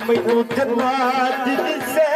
मैनू जन्नत दिसे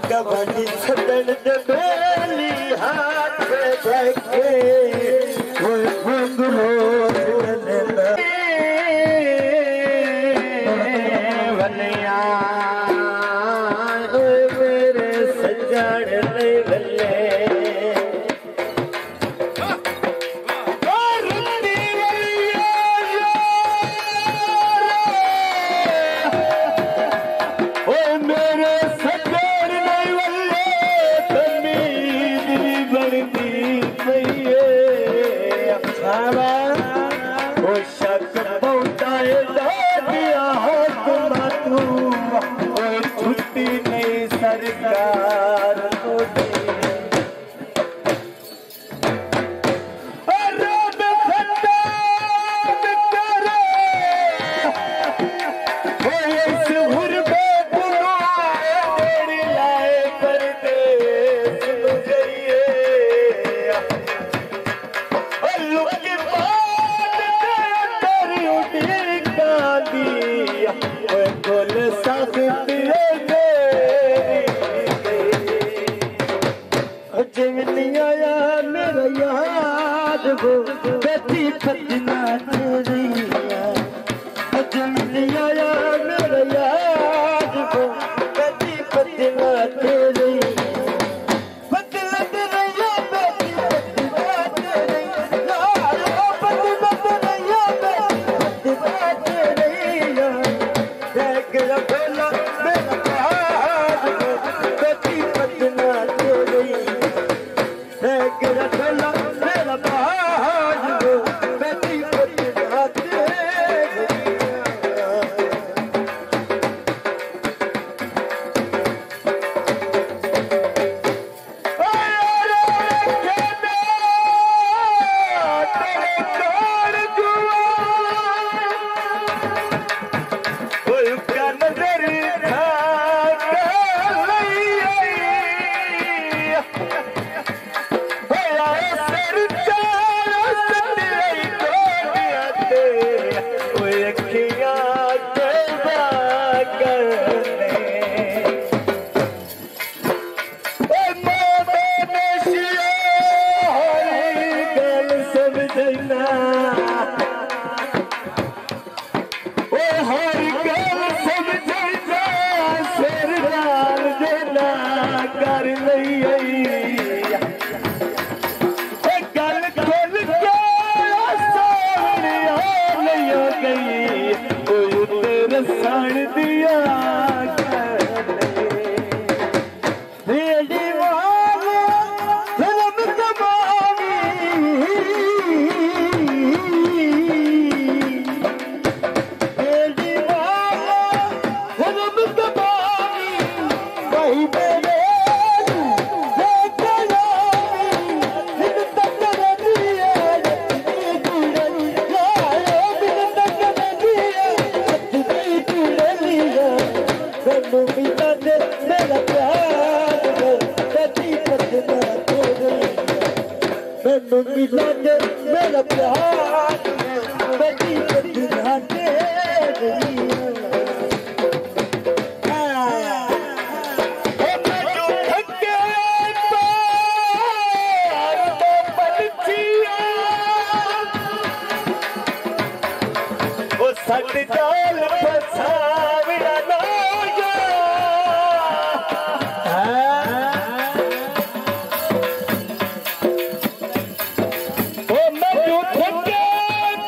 कबड्डी छड़न दे बेली हाथ रखे वो घुंघरू वलिया मेरे सजन ले वले बेटी पतना तेरिया जमिया मेरा याद को बेटी पतना तेरी बदलत रहिया बेटी पतना तेरी यार बदलत रहिया बेटी पतना तेरी देख रखला मेरा याद को बेटी पतना तेरी देख रखला मेरा कर लई मैनू मिला दे मेरा प्यार बड़ी बदना दे गई सट जाल फसावड़ा लाया ओ मैं थके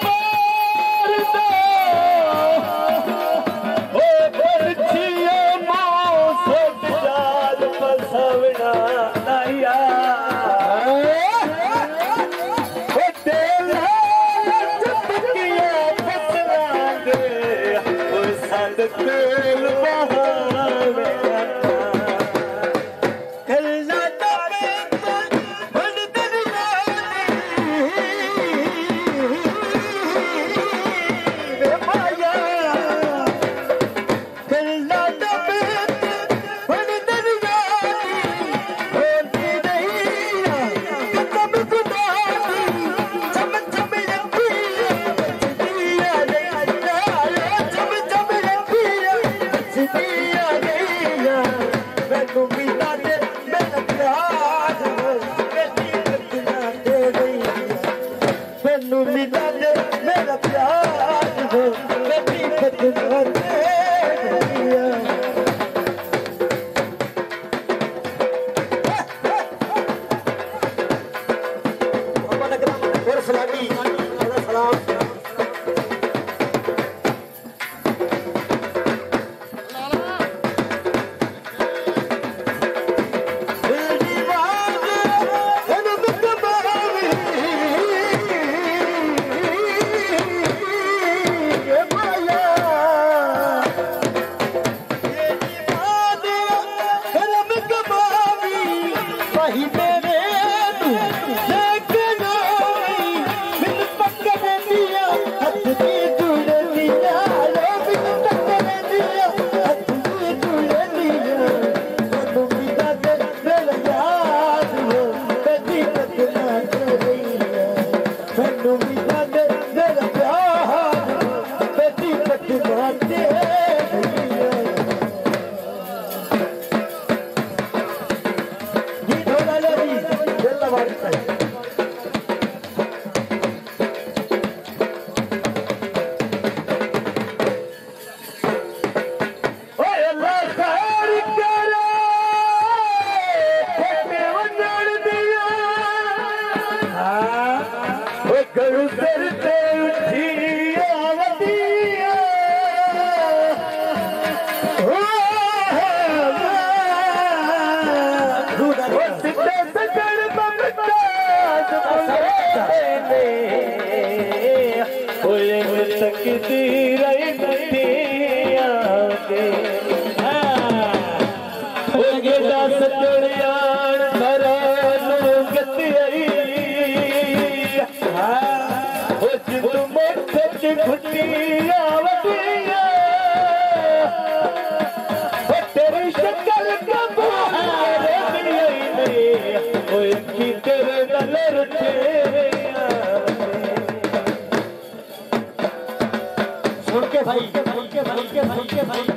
पार दो ओ बरछिया मां सट जाल फसावड़ा लाया तेल बहावे कल्ला तबे बड़ दरिया रे माया कल्ला तबे बड़ दरिया होती नहीं कदम खुदा चम चम दिया मैनू मिला दे मेरा प्यार बेटी बदना दे गई मैनू मिला दे मेरा प्यार बेटी बदना दे गई सलामी सलाम भाई